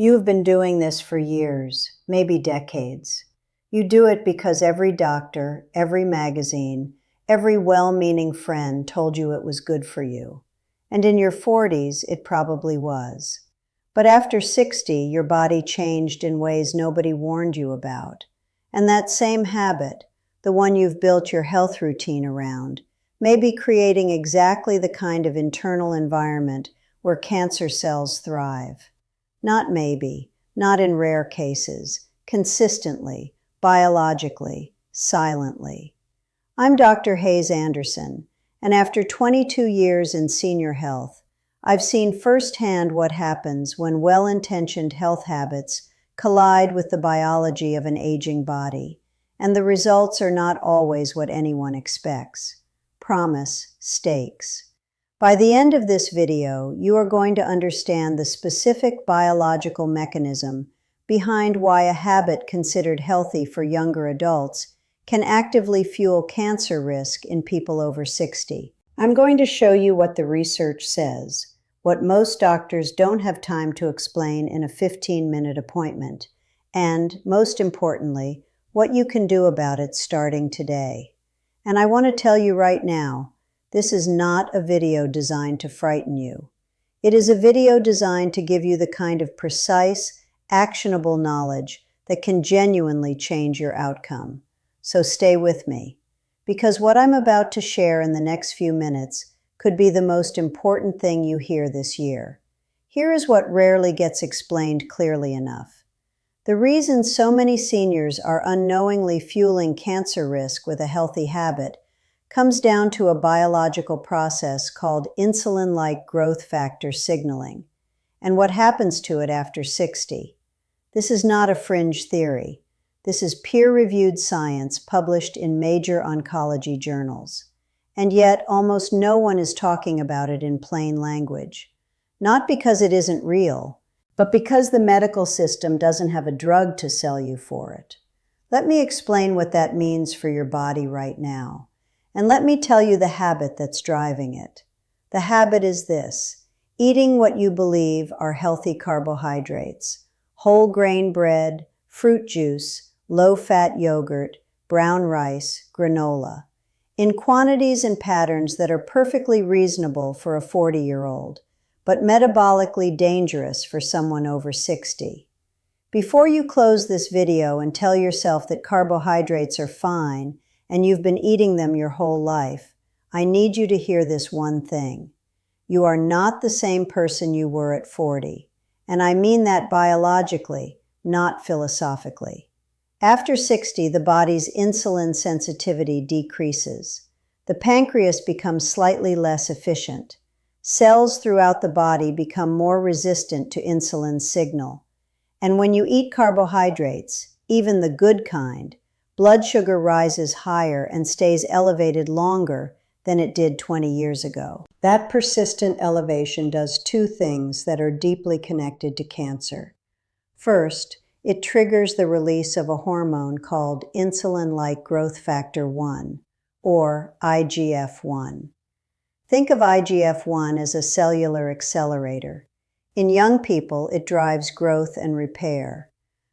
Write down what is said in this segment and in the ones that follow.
You've been doing this for years, maybe decades. You do it because every doctor, every magazine, every well-meaning friend told you it was good for you. And in your 40s, it probably was. But after 60, your body changed in ways nobody warned you about. And that same habit, the one you've built your health routine around, may be creating exactly the kind of internal environment where cancer cells thrive. Not maybe, not in rare cases, consistently, biologically, silently. I'm Dr. Hayes Anderson, and after 22 years in senior health, I've seen firsthand what happens when well-intentioned health habits collide with the biology of an aging body, and the results are not always what anyone expects. Promise, stakes. By the end of this video, you are going to understand the specific biological mechanism behind why a habit considered healthy for younger adults can actively fuel cancer risk in people over 60. I'm going to show you what the research says, what most doctors don't have time to explain in a 15-minute appointment, and, most importantly, what you can do about it starting today. And I want to tell you right now, this is not a video designed to frighten you. It is a video designed to give you the kind of precise, actionable knowledge that can genuinely change your outcome. So stay with me, because what I'm about to share in the next few minutes could be the most important thing you hear this year. Here is what rarely gets explained clearly enough. The reason so many seniors are unknowingly fueling cancer risk with a healthy habit comes down to a biological process called insulin-like growth factor signaling, and what happens to it after 60. This is not a fringe theory. This is peer-reviewed science published in major oncology journals. And yet, almost no one is talking about it in plain language. Not because it isn't real, but because the medical system doesn't have a drug to sell you for it. Let me explain what that means for your body right now. And let me tell you the habit that's driving it. The habit is this: eating what you believe are healthy carbohydrates, whole grain bread, fruit juice, low-fat yogurt, brown rice, granola, in quantities and patterns that are perfectly reasonable for a 40-year-old, but metabolically dangerous for someone over 60. Before you close this video and tell yourself that carbohydrates are fine and you've been eating them your whole life, I need you to hear this one thing. You are not the same person you were at 40. And I mean that biologically, not philosophically. After 60, the body's insulin sensitivity decreases. The pancreas becomes slightly less efficient. Cells throughout the body become more resistant to insulin's signal. And when you eat carbohydrates, even the good kind, blood sugar rises higher and stays elevated longer than it did 20 years ago. That persistent elevation does two things that are deeply connected to cancer. First, it triggers the release of a hormone called insulin-like growth factor 1, or IGF-1. Think of IGF-1 as a cellular accelerator. In young people, it drives growth and repair.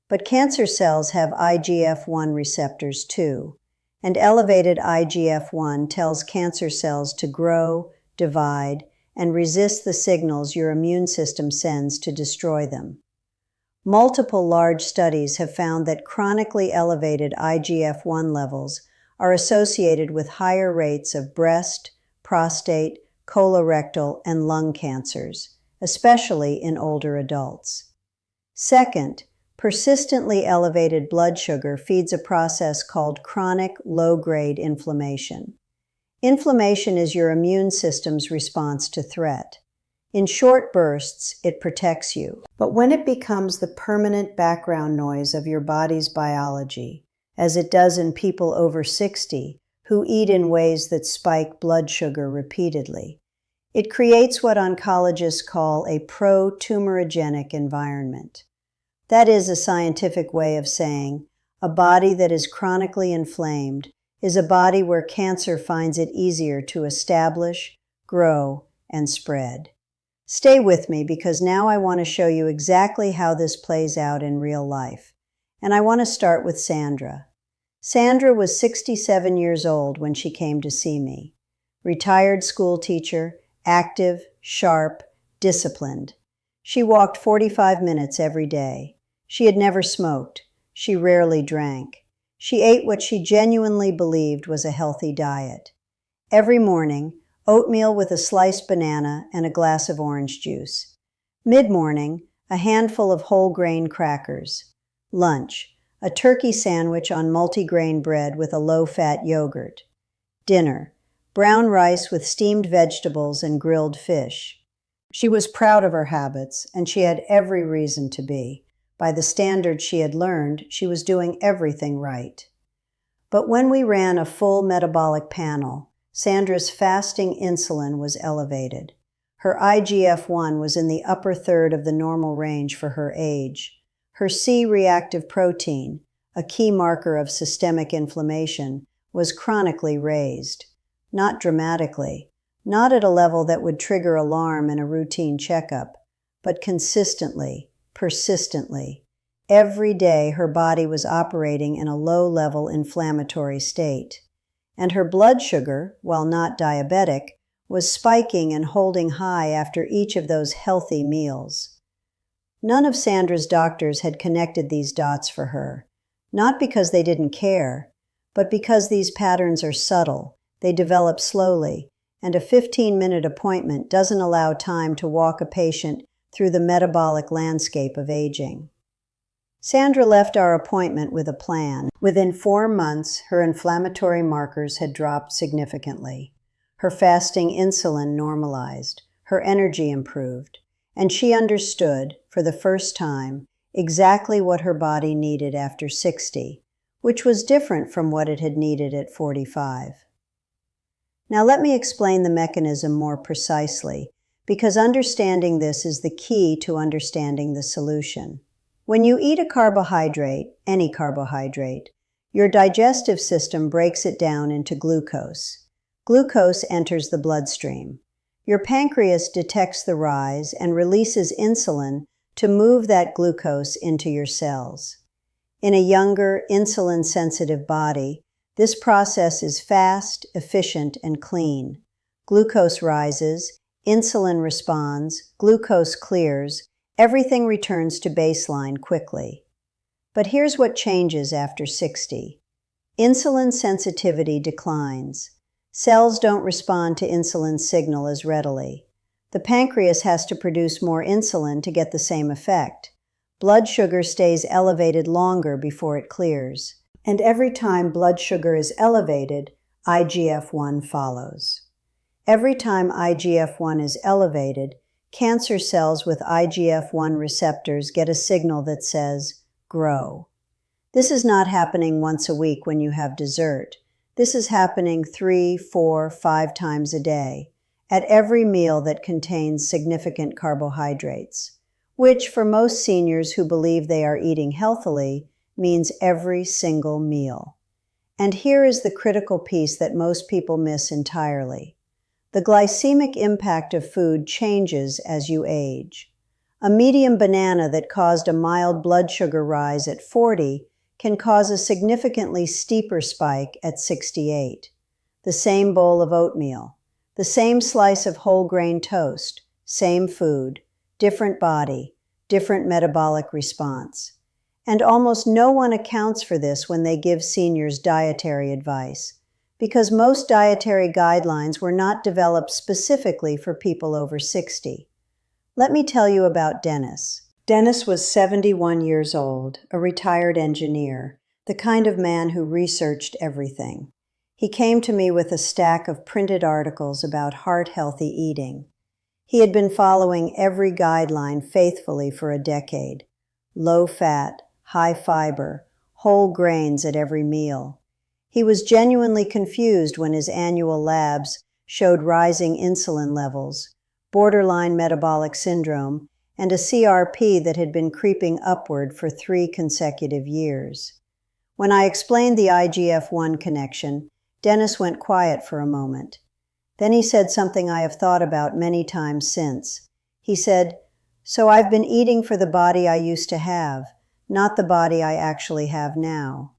But cancer cells have IGF-1 receptors too, and elevated IGF-1 tells cancer cells to grow, divide, and resist the signals your immune system sends to destroy them. Multiple large studies have found that chronically elevated IGF-1 levels are associated with higher rates of breast, prostate, colorectal, and lung cancers, especially in older adults. Second, persistently elevated blood sugar feeds a process called chronic low-grade inflammation. Inflammation is your immune system's response to threat. In short bursts, it protects you. But when it becomes the permanent background noise of your body's biology, as it does in people over 60 who eat in ways that spike blood sugar repeatedly, it creates what oncologists call a pro-tumorigenic environment. That is a scientific way of saying a body that is chronically inflamed is a body where cancer finds it easier to establish, grow, and spread. Stay with me because now I want to show you exactly how this plays out in real life. And I want to start with Sandra. Sandra was 67 years old when she came to see me. Retired school teacher, active, sharp, disciplined. She walked 45 minutes every day. She had never smoked. She rarely drank. She ate what she genuinely believed was a healthy diet. Every morning, oatmeal with a sliced banana and a glass of orange juice. Mid-morning, a handful of whole grain crackers. Lunch, a turkey sandwich on multigrain bread with a low-fat yogurt. Dinner, brown rice with steamed vegetables and grilled fish. She was proud of her habits, and she had every reason to be. By the standards she had learned, she was doing everything right. But when we ran a full metabolic panel, Sandra's fasting insulin was elevated. Her IGF-1 was in the upper third of the normal range for her age. Her C-reactive protein, a key marker of systemic inflammation, was chronically raised. Not dramatically, not at a level that would trigger alarm in a routine checkup, but consistently, persistently. Every day her body was operating in a low-level inflammatory state. And her blood sugar, while not diabetic, was spiking and holding high after each of those healthy meals. None of Sandra's doctors had connected these dots for her, not because they didn't care, but because these patterns are subtle, they develop slowly, and a 15-minute appointment doesn't allow time to walk a patient through the metabolic landscape of aging. Sandra left our appointment with a plan. Within 4 months, her inflammatory markers had dropped significantly. Her fasting insulin normalized, her energy improved, and she understood, for the first time, exactly what her body needed after 60, which was different from what it had needed at 45. Now let me explain the mechanism more precisely, because understanding this is the key to understanding the solution. When you eat a carbohydrate, any carbohydrate, your digestive system breaks it down into glucose. Glucose enters the bloodstream. Your pancreas detects the rise and releases insulin to move that glucose into your cells. In a younger, insulin-sensitive body, this process is fast, efficient, and clean. Glucose rises, insulin responds, glucose clears, everything returns to baseline quickly. But here's what changes after 60. Insulin sensitivity declines. Cells don't respond to insulin's signal as readily. The pancreas has to produce more insulin to get the same effect. Blood sugar stays elevated longer before it clears. And every time blood sugar is elevated, IGF-1 follows. Every time IGF-1 is elevated, cancer cells with IGF-1 receptors get a signal that says, grow. This is not happening once a week when you have dessert. This is happening 3, 4, 5 times a day, at every meal that contains significant carbohydrates, which for most seniors who believe they are eating healthily means every single meal. And here is the critical piece that most people miss entirely. The glycemic impact of food changes as you age. A medium banana that caused a mild blood sugar rise at 40 can cause a significantly steeper spike at 68. The same bowl of oatmeal, the same slice of whole grain toast, same food, different body, different metabolic response. And almost no one accounts for this when they give seniors dietary advice, because most dietary guidelines were not developed specifically for people over 60. Let me tell you about Dennis. Dennis was 71 years old, a retired engineer, the kind of man who researched everything. He came to me with a stack of printed articles about heart-healthy eating. He had been following every guideline faithfully for a decade. Low fat, high fiber, whole grains at every meal. He was genuinely confused when his annual labs showed rising insulin levels, borderline metabolic syndrome, and a CRP that had been creeping upward for 3 consecutive years. When I explained the IGF-1 connection, Dennis went quiet for a moment. Then he said something I have thought about many times since. He said, "So I've been eating for the body I used to have, not the body I actually have now."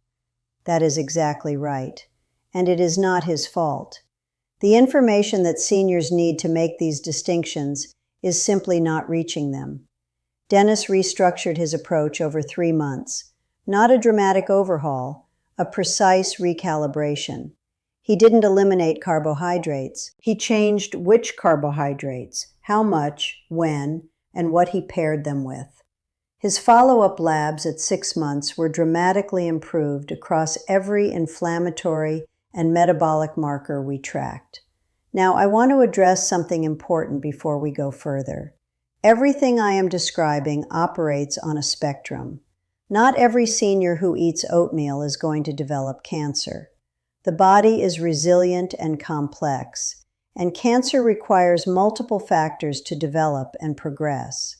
That is exactly right. And it is not his fault. The information that seniors need to make these distinctions is simply not reaching them. Dennis restructured his approach over 3 months. Not a dramatic overhaul, a precise recalibration. He didn't eliminate carbohydrates. He changed which carbohydrates, how much, when, and what he paired them with. His follow-up labs at 6 months were dramatically improved across every inflammatory and metabolic marker we tracked. Now, I want to address something important before we go further. Everything I am describing operates on a spectrum. Not every senior who eats oatmeal is going to develop cancer. The body is resilient and complex, and cancer requires multiple factors to develop and progress.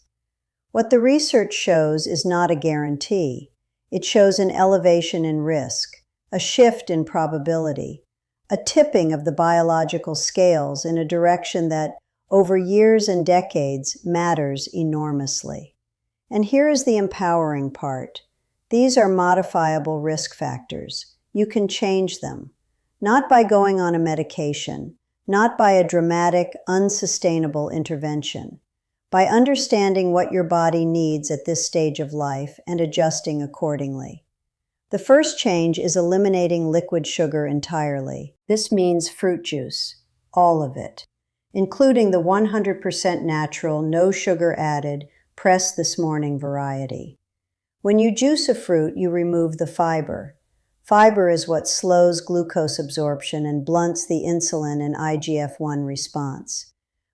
What the research shows is not a guarantee. It shows an elevation in risk, a shift in probability, a tipping of the biological scales in a direction that, over years and decades, matters enormously. And here is the empowering part. These are modifiable risk factors. You can change them, not by going on a medication, not by a dramatic, unsustainable intervention, by understanding what your body needs at this stage of life and adjusting accordingly. The first change is eliminating liquid sugar entirely. This means fruit juice, all of it, including the 100% natural, no sugar added, pressed this morning variety. When you juice a fruit, you remove the fiber. Fiber is what slows glucose absorption and blunts the insulin and IGF-1 response.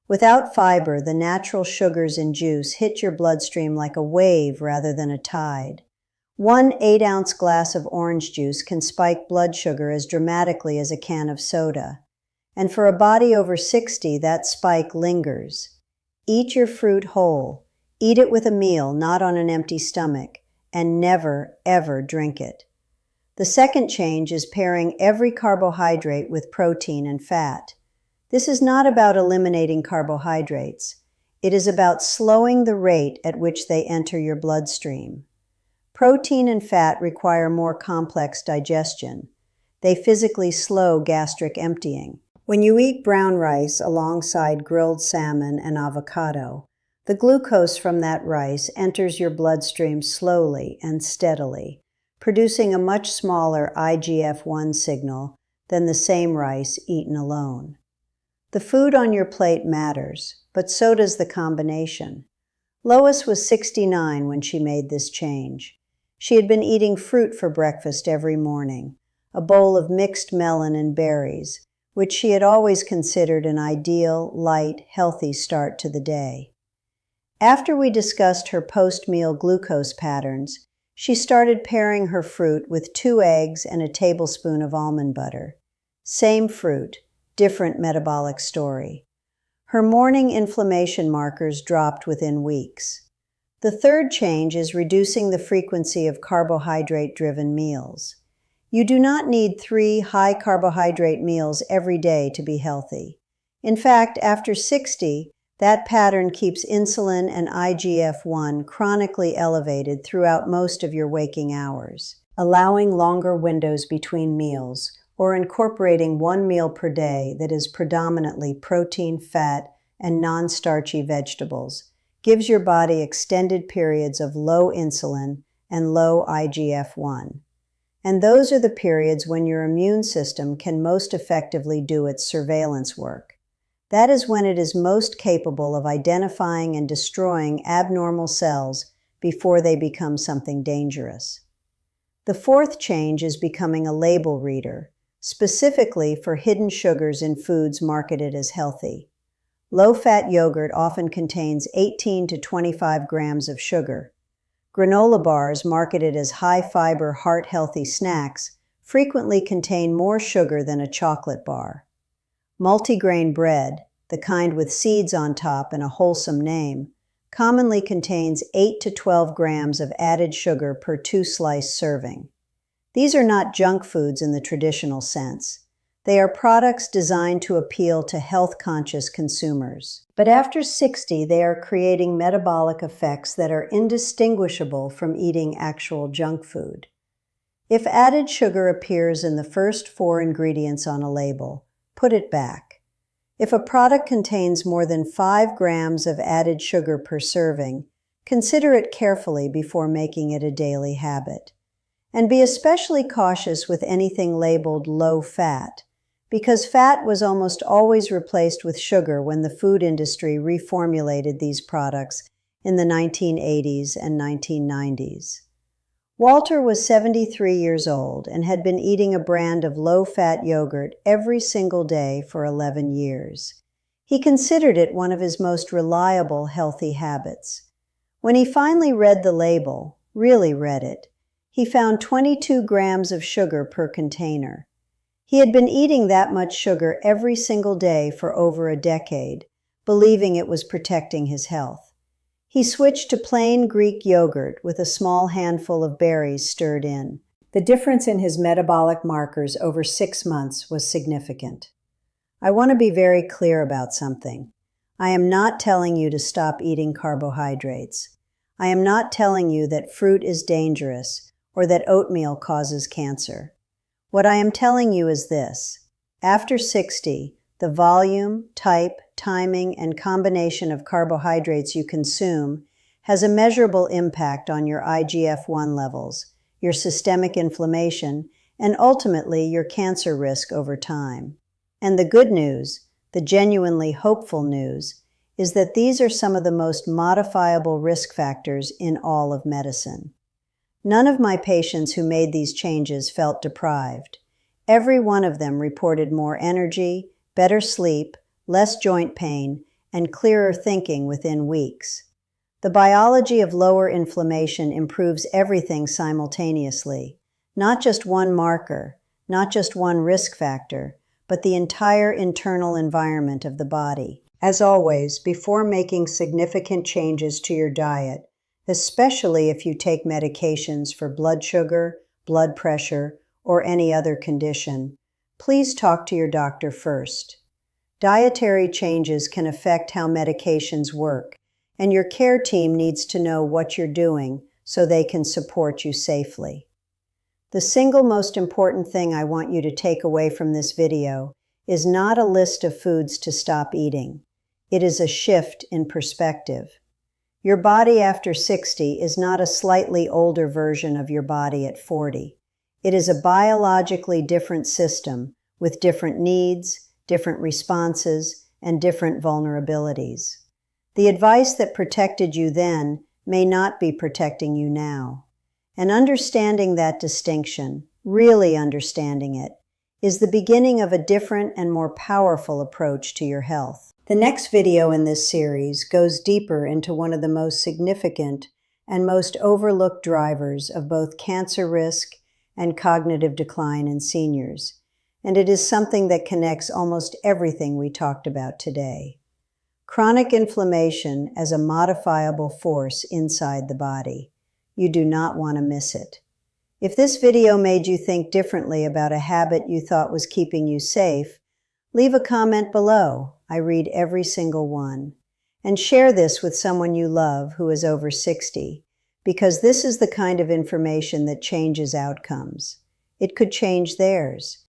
Without fiber, the natural sugars in juice hit your bloodstream like a wave rather than a tide. One 8-ounce glass of orange juice can spike blood sugar as dramatically as a can of soda. And for a body over 60, that spike lingers. Eat your fruit whole. Eat it with a meal, not on an empty stomach. And never, ever drink it. The second change is pairing every carbohydrate with protein and fat. This is not about eliminating carbohydrates. It is about slowing the rate at which they enter your bloodstream. Protein and fat require more complex digestion. They physically slow gastric emptying. When you eat brown rice alongside grilled salmon and avocado, the glucose from that rice enters your bloodstream slowly and steadily, producing a much smaller IGF-1 signal than the same rice eaten alone. The food on your plate matters, but so does the combination. Lois was 69 when she made this change. She had been eating fruit for breakfast every morning, a bowl of mixed melon and berries, which she had always considered an ideal, light, healthy start to the day. After we discussed her post-meal glucose patterns, she started pairing her fruit with 2 eggs and a tablespoon of almond butter. Same fruit, different metabolic story. Her morning inflammation markers dropped within weeks. The third change is reducing the frequency of carbohydrate-driven meals. You do not need 3 high-carbohydrate meals every day to be healthy. In fact, after 60, that pattern keeps insulin and IGF-1 chronically elevated throughout most of your waking hours. Allowing longer windows between meals, or incorporating 1 meal per day that is predominantly protein, fat, and non-starchy vegetables, gives your body extended periods of low insulin and low IGF-1. And those are the periods when your immune system can most effectively do its surveillance work. That is when it is most capable of identifying and destroying abnormal cells before they become something dangerous. The fourth change is becoming a label reader, specifically for hidden sugars in foods marketed as healthy. Low-fat yogurt often contains 18 to 25 grams of sugar. Granola bars marketed as high-fiber, heart-healthy snacks frequently contain more sugar than a chocolate bar. Multigrain bread, the kind with seeds on top and a wholesome name, commonly contains 8 to 12 grams of added sugar per 2-slice serving. These are not junk foods in the traditional sense. They are products designed to appeal to health-conscious consumers. But after 60, they are creating metabolic effects that are indistinguishable from eating actual junk food. If added sugar appears in the first 4 ingredients on a label, put it back. If a product contains more than 5 grams of added sugar per serving, consider it carefully before making it a daily habit. And be especially cautious with anything labeled low fat, because fat was almost always replaced with sugar when the food industry reformulated these products in the 1980s and 1990s. Walter was 73 years old and had been eating a brand of low-fat yogurt every single day for 11 years. He considered it one of his most reliable healthy habits. When he finally read the label, really read it, he found 22 grams of sugar per container. He had been eating that much sugar every single day for over a decade, believing it was protecting his health. He switched to plain Greek yogurt with a small handful of berries stirred in. The difference in his metabolic markers over 6 months was significant. I want to be very clear about something. I am not telling you to stop eating carbohydrates. I am not telling you that fruit is dangerous or that oatmeal causes cancer. What I am telling you is this: after 60, the volume, type, timing, and combination of carbohydrates you consume has a measurable impact on your IGF-1 levels, your systemic inflammation, and ultimately your cancer risk over time. And the good news, the genuinely hopeful news, is that these are some of the most modifiable risk factors in all of medicine. None of my patients who made these changes felt deprived. Every one of them reported more energy, better sleep, less joint pain, and clearer thinking within weeks. The biology of lower inflammation improves everything simultaneously, not just one marker, not just one risk factor, but the entire internal environment of the body. As always, before making significant changes to your diet, especially if you take medications for blood sugar, blood pressure, or any other condition, please talk to your doctor first. Dietary changes can affect how medications work, and your care team needs to know what you're doing so they can support you safely. The single most important thing I want you to take away from this video is not a list of foods to stop eating. It is a shift in perspective. Your body after 60 is not a slightly older version of your body at 40. It is a biologically different system with different needs, different responses, and different vulnerabilities. The advice that protected you then may not be protecting you now. And understanding that distinction, really understanding it, is the beginning of a different and more powerful approach to your health. The next video in this series goes deeper into one of the most significant and most overlooked drivers of both cancer risk and cognitive decline in seniors, and it is something that connects almost everything we talked about today. Chronic inflammation as a modifiable force inside the body. You do not want to miss it. If this video made you think differently about a habit you thought was keeping you safe, leave a comment below. I read every single one. And share this with someone you love who is over 60, because this is the kind of information that changes outcomes. It could change theirs.